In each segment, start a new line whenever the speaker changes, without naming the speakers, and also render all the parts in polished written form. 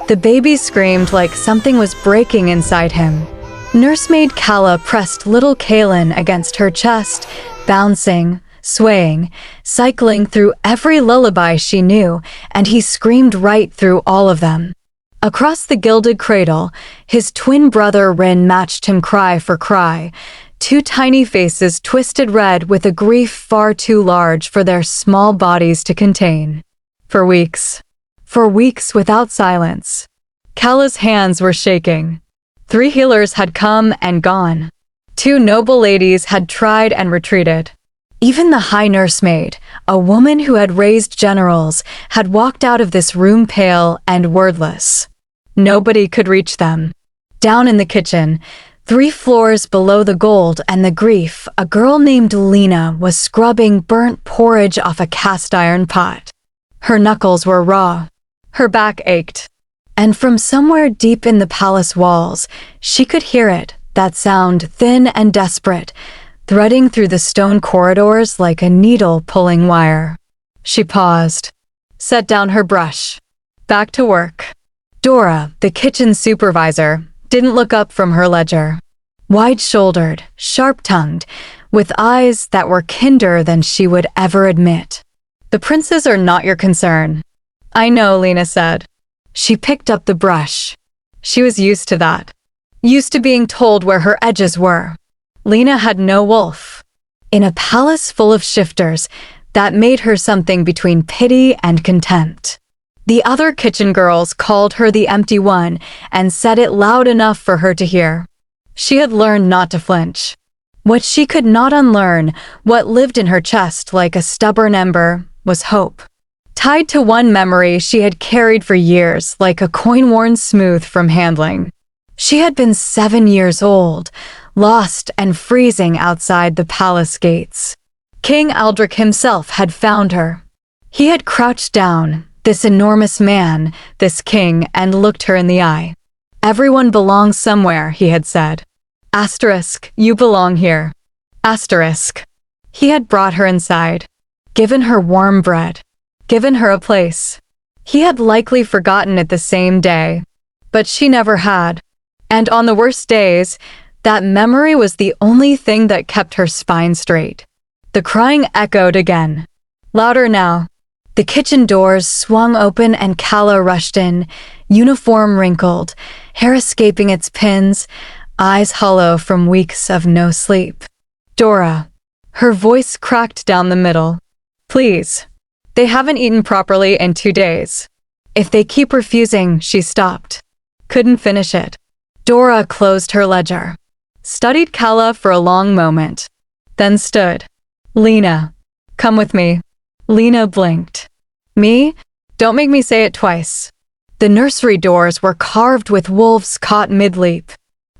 The baby screamed like something was breaking inside him. Nursemaid Calla pressed little Kaelin against her chest, bouncing, swaying, cycling through every lullaby she knew, and he screamed right through all of them. Across the gilded cradle, his twin brother Rin matched him cry for cry, two tiny faces twisted red with a grief far too large for their small bodies to contain. For weeks without silence. Calla's hands were shaking. 3 healers had come and gone. 2 noble ladies had tried and retreated. Even the high nursemaid, a woman who had raised generals, had walked out of this room pale and wordless. Nobody could reach them. Down in the kitchen, 3 floors below the gold and the grief, a girl named Lena was scrubbing burnt porridge off a cast iron pot. Her knuckles were raw. Her back ached. And from somewhere deep in the palace walls, she could hear it, that sound thin and desperate, threading through the stone corridors like a needle pulling wire. She paused, set down her brush. Back to work. Dora, the kitchen supervisor, didn't look up from her ledger. Wide-shouldered, sharp-tongued, with eyes that were kinder than she would ever admit. "The princes are not your concern." "I know," Lena said. She picked up the brush. She was used to that. Used to being told where her edges were. Lena had no wolf. In a palace full of shifters, that made her something between pity and contempt. The other kitchen girls called her the empty one and said it loud enough for her to hear. She had learned not to flinch. What she could not unlearn, what lived in her chest like a stubborn ember, was hope. Tied to one memory she had carried for years like a coin worn smooth from handling. She had been 7 years old, lost and freezing outside the palace gates. King Aldrich himself had found her. He had crouched down, this enormous man, this king, and looked her in the eye. "Everyone belongs somewhere," he had said. Asterisk, "You belong here." Asterisk. He had brought her inside, given her warm bread, given her a place. He had likely forgotten it the same day, but she never had. And on the worst days, that memory was the only thing that kept her spine straight. The crying echoed again. Louder now. The kitchen doors swung open and Calla rushed in, uniform wrinkled, hair escaping its pins, eyes hollow from weeks of no sleep. "Dora." Her voice cracked down the middle. "Please. They haven't eaten properly in 2 days. If they keep refusing," she stopped. Couldn't finish it. Dora closed her ledger. Studied Calla for a long moment. Then stood. "Lena. Come with me." Lena blinked. "Me? Don't make me say it twice." The nursery doors were carved with wolves caught mid-leap.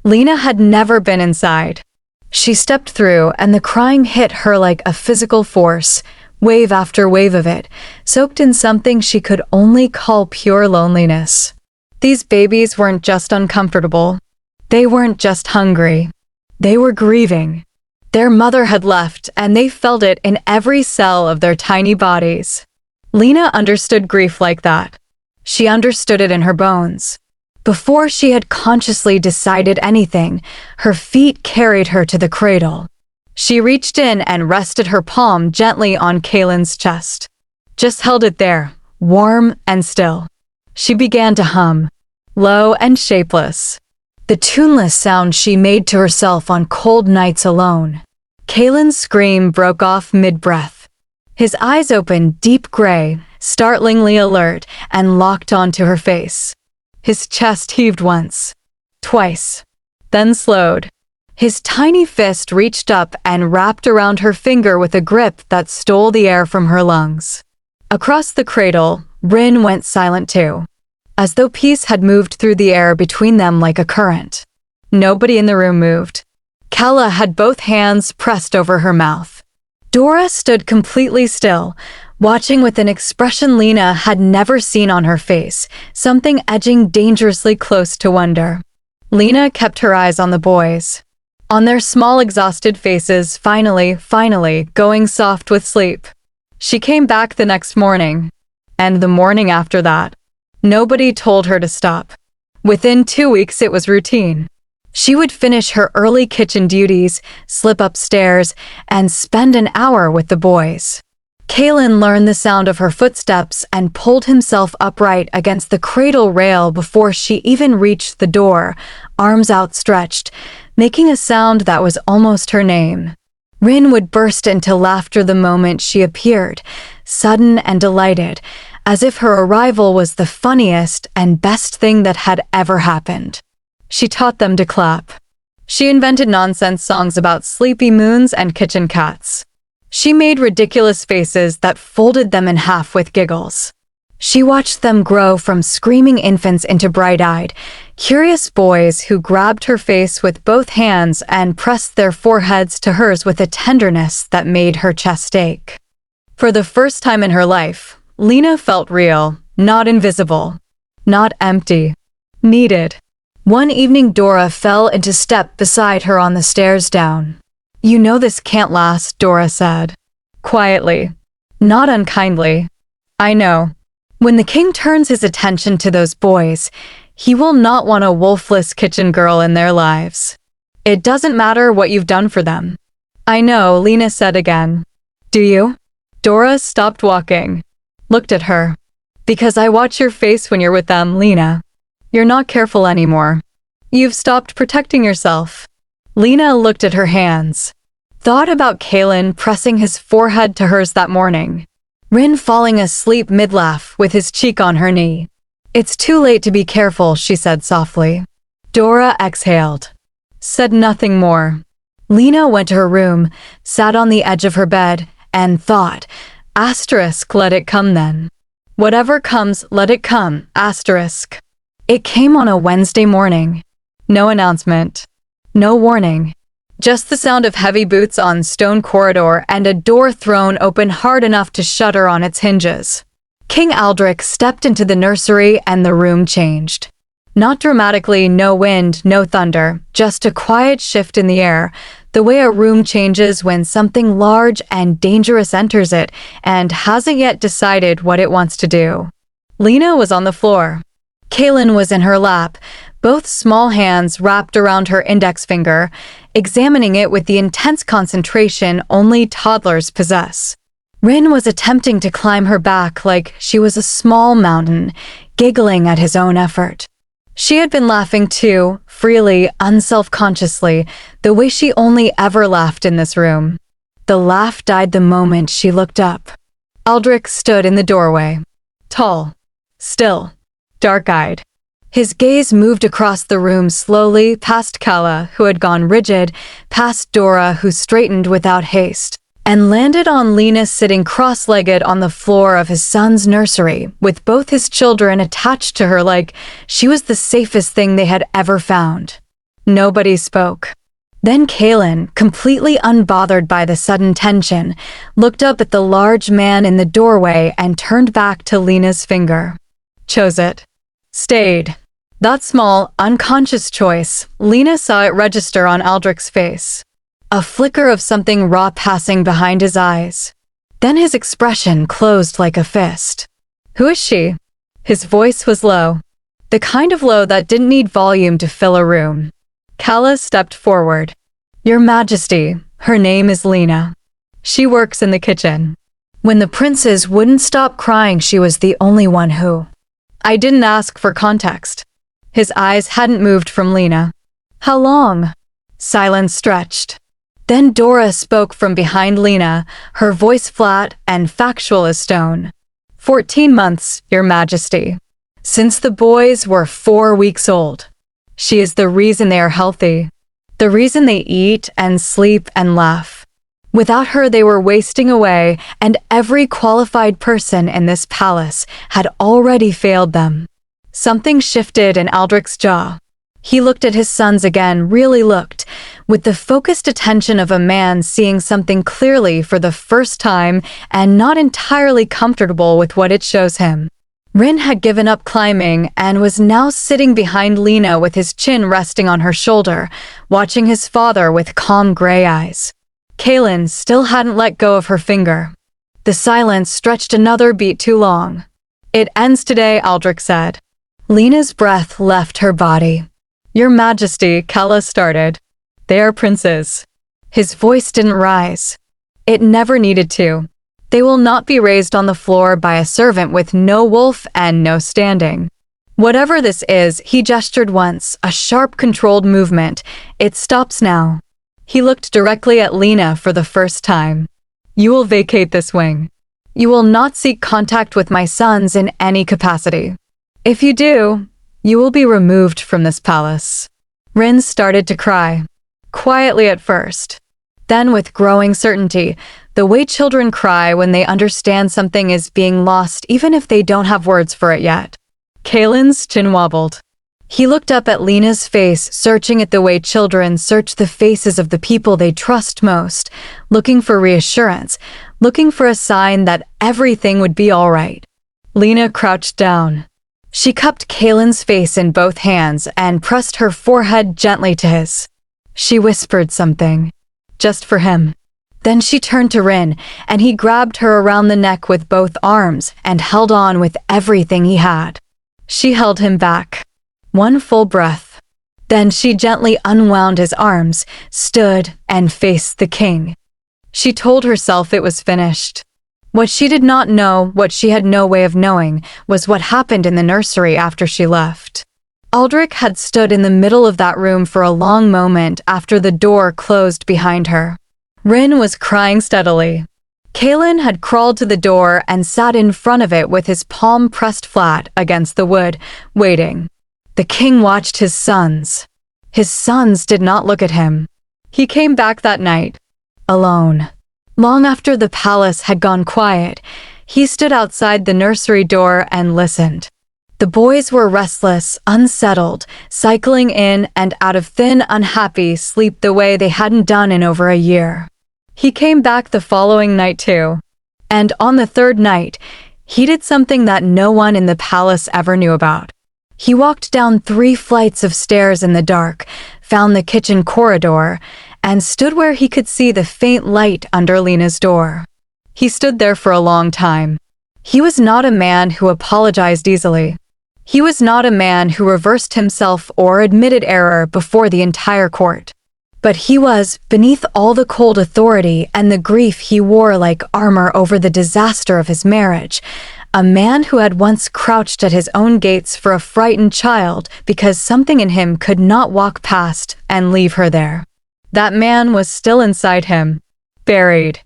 Lena had never been inside. She stepped through, and the crying hit her like a physical force, wave after wave of it, soaked in something she could only call pure loneliness. These babies weren't just uncomfortable. They weren't just hungry. They were grieving. Their mother had left, and they felt it in every cell of their tiny bodies. Lena understood grief like that. She understood it in her bones. Before she had consciously decided anything, her feet carried her to the cradle. She reached in and rested her palm gently on Kaelin's chest. Just held it there, warm and still. She began to hum, low and shapeless. The tuneless sound she made to herself on cold nights alone. Kaelin's scream broke off mid-breath. His eyes opened deep gray, startlingly alert, and locked onto her face. His chest heaved once, twice, then slowed. His tiny fist reached up and wrapped around her finger with a grip that stole the air from her lungs. Across the cradle, Rin went silent too, as though peace had moved through the air between them like a current. Nobody in the room moved. Calla had both hands pressed over her mouth. Dora stood completely still, watching with an expression Lena had never seen on her face, something edging dangerously close to wonder. Lena kept her eyes on the boys. On their small, exhausted faces, finally going soft with sleep. She came back the next morning, and the morning after that. Nobody told her to stop. Within 2 weeks, it was routine. She would finish her early kitchen duties, slip upstairs, and spend an hour with the boys. Kaylin learned the sound of her footsteps and pulled himself upright against the cradle rail before she even reached the door, arms outstretched, making a sound that was almost her name. Rin would burst into laughter the moment she appeared, sudden and delighted, as if her arrival was the funniest and best thing that had ever happened. She taught them to clap. She invented nonsense songs about sleepy moons and kitchen cats. She made ridiculous faces that folded them in half with giggles. She watched them grow from screaming infants into bright-eyed, curious boys who grabbed her face with both hands and pressed their foreheads to hers with a tenderness that made her chest ache. For the first time in her life, Lena felt real, not invisible, not empty, needed. One evening Dora fell into step beside her on the stairs down. "You know this can't last," Dora said. Quietly, not unkindly. "I know. When the king turns his attention to those boys, he will not want a wolfless kitchen girl in their lives. It doesn't matter what you've done for them." "I know," Lena said again. "Do you?" Dora stopped walking, looked at her. "Because I watch your face when you're with them, Lena. You're not careful anymore. You've stopped protecting yourself." Lena looked at her hands, thought about Kaylin pressing his forehead to hers that morning, Rin falling asleep mid-laugh with his cheek on her knee. "It's too late to be careful," she said softly. Dora exhaled, said nothing more. Lena went to her room, sat on the edge of her bed, and thought, let it come then. Whatever comes, let it come, It came on a Wednesday morning. No announcement. No warning. Just the sound of heavy boots on stone corridor and a door thrown open hard enough to shudder on its hinges. King Aldrich stepped into the nursery and the room changed. Not dramatically, no wind, no thunder, just a quiet shift in the air, the way a room changes when something large and dangerous enters it and hasn't yet decided what it wants to do. Lena was on the floor. Kaylin was in her lap, both small hands wrapped around her index finger, examining it with the intense concentration only toddlers possess. Rin was attempting to climb her back like she was a small mountain, giggling at his own effort. She had been laughing too, freely, unself-consciously, the way she only ever laughed in this room. The laugh died the moment she looked up. Aldrich stood in the doorway. Tall, still, dark-eyed. His gaze moved across the room slowly, past Kala, who had gone rigid, past Dora, who straightened without haste, and landed on Lena sitting cross-legged on the floor of his son's nursery, with both his children attached to her like she was the safest thing they had ever found. Nobody spoke. Then Kaylin, completely unbothered by the sudden tension, looked up at the large man in the doorway and turned back to Lena's finger. Chose it. Stayed. That small, unconscious choice, Lena saw it register on Aldrich's face. A flicker of something raw passing behind his eyes. Then his expression closed like a fist. "Who is she?" His voice was low. The kind of low that didn't need volume to fill a room. Kala stepped forward. "Your Majesty, her name is Lena. She works in the kitchen." When the princes wouldn't stop crying, she was the only one who. "I didn't ask for context." His eyes hadn't moved from Lena. "How long?" Silence stretched. Then Dora spoke from behind Lena, her voice flat and factual as stone. 14 months, Your Majesty. Since the boys were 4 weeks old. She is the reason they are healthy. The reason they eat and sleep and laugh. Without her, they were wasting away, and every qualified person in this palace had already failed them. Something shifted in Aldrich's jaw. He looked at his sons again, really looked, with the focused attention of a man seeing something clearly for the first time and not entirely comfortable with what it shows him. Rin had given up climbing and was now sitting behind Lena with his chin resting on her shoulder, watching his father with calm gray eyes. Kaylin still hadn't let go of her finger. The silence stretched another beat too long. "It ends today," Aldrich said. Lena's breath left her body. "Your Majesty," Kala started. "They are princes." His voice didn't rise. It never needed to. "They will not be raised on the floor by a servant with no wolf and no standing." Whatever this is, he gestured once, a sharp, controlled movement. "It stops now." He looked directly at Lena for the first time. "You will vacate this wing. You will not seek contact with my sons in any capacity. If you do, you will be removed from this palace." Rin started to cry. Quietly at first. Then with growing certainty, the way children cry when they understand something is being lost even if they don't have words for it yet. Kalen's chin wobbled. He looked up at Lena's face, searching it the way children search the faces of the people they trust most, looking for reassurance, looking for a sign that everything would be all right. Lena crouched down. She cupped Kalen's face in both hands and pressed her forehead gently to his. She whispered something. Just for him. Then she turned to Rin, and he grabbed her around the neck with both arms and held on with everything he had. She held him back. One full breath. Then she gently unwound his arms, stood, and faced the king. She told herself it was finished. What she did not know, what she had no way of knowing, was what happened in the nursery after she left. Aldrich had stood in the middle of that room for a long moment after the door closed behind her. Rin was crying steadily. Kalen had crawled to the door and sat in front of it with his palm pressed flat against the wood, waiting. The king watched his sons. His sons did not look at him. He came back that night, alone. Long after the palace had gone quiet, he stood outside the nursery door and listened. The boys were restless, unsettled, cycling in and out of thin, unhappy sleep the way they hadn't done in over a year. He came back the following night too. And on the third night, he did something that no one in the palace ever knew about. He walked down 3 flights of stairs in the dark, found the kitchen corridor, and stood where he could see the faint light under Lena's door. He stood there for a long time. He was not a man who apologized easily. He was not a man who reversed himself or admitted error before the entire court. But he was, beneath all the cold authority and the grief he wore like armor over the disaster of his marriage, a man who had once crouched at his own gates for a frightened child because something in him could not walk past and leave her there. That man was still inside him, buried,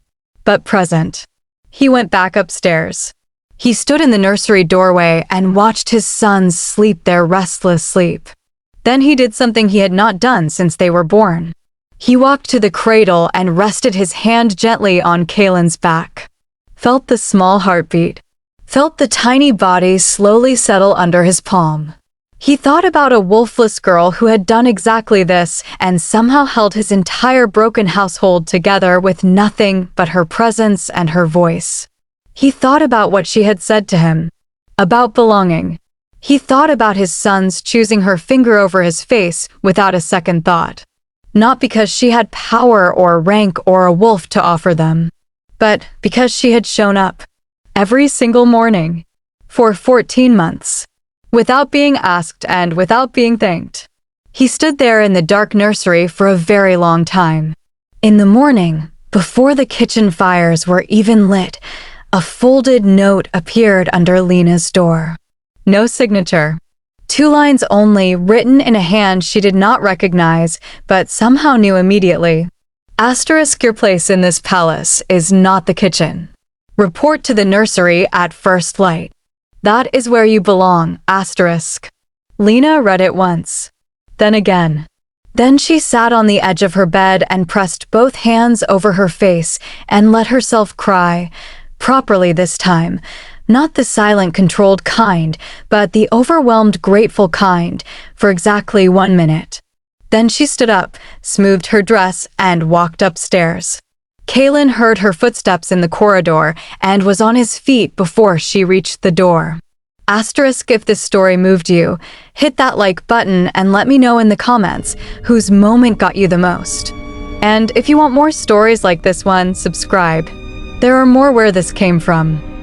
but present. He went back upstairs. He stood in the nursery doorway and watched his sons sleep their restless sleep. Then he did something he had not done since they were born. He walked to the cradle and rested his hand gently on Kalen's back. Felt the small heartbeat. Felt the tiny body slowly settle under his palm. He thought about a wolfless girl who had done exactly this and somehow held his entire broken household together with nothing but her presence and her voice. He thought about what she had said to him. About belonging. He thought about his sons choosing her finger over his face without a second thought. Not because she had power or rank or a wolf to offer them, but because she had shown up. Every single morning. For 14 months. Without being asked and without being thanked. He stood there in the dark nursery for a very long time. In the morning, before the kitchen fires were even lit, a folded note appeared under Lena's door. No signature. 2 lines only, written in a hand she did not recognize, but somehow knew immediately. Asterisk, your place in this palace is not the kitchen. Report to the nursery at first light. That is where you belong, asterisk. Lena read it once. Then again. Then she sat on the edge of her bed and pressed both hands over her face and let herself cry, properly this time. Not the silent, controlled kind, but the overwhelmed, grateful kind, for exactly 1 minute. Then she stood up, smoothed her dress, and walked upstairs. Kalen heard her footsteps in the corridor and was on his feet before she reached the door. Asterisk, if this story moved you, hit that like button and let me know in the comments whose moment got you the most. And if you want more stories like this one, subscribe. There are more where this came from.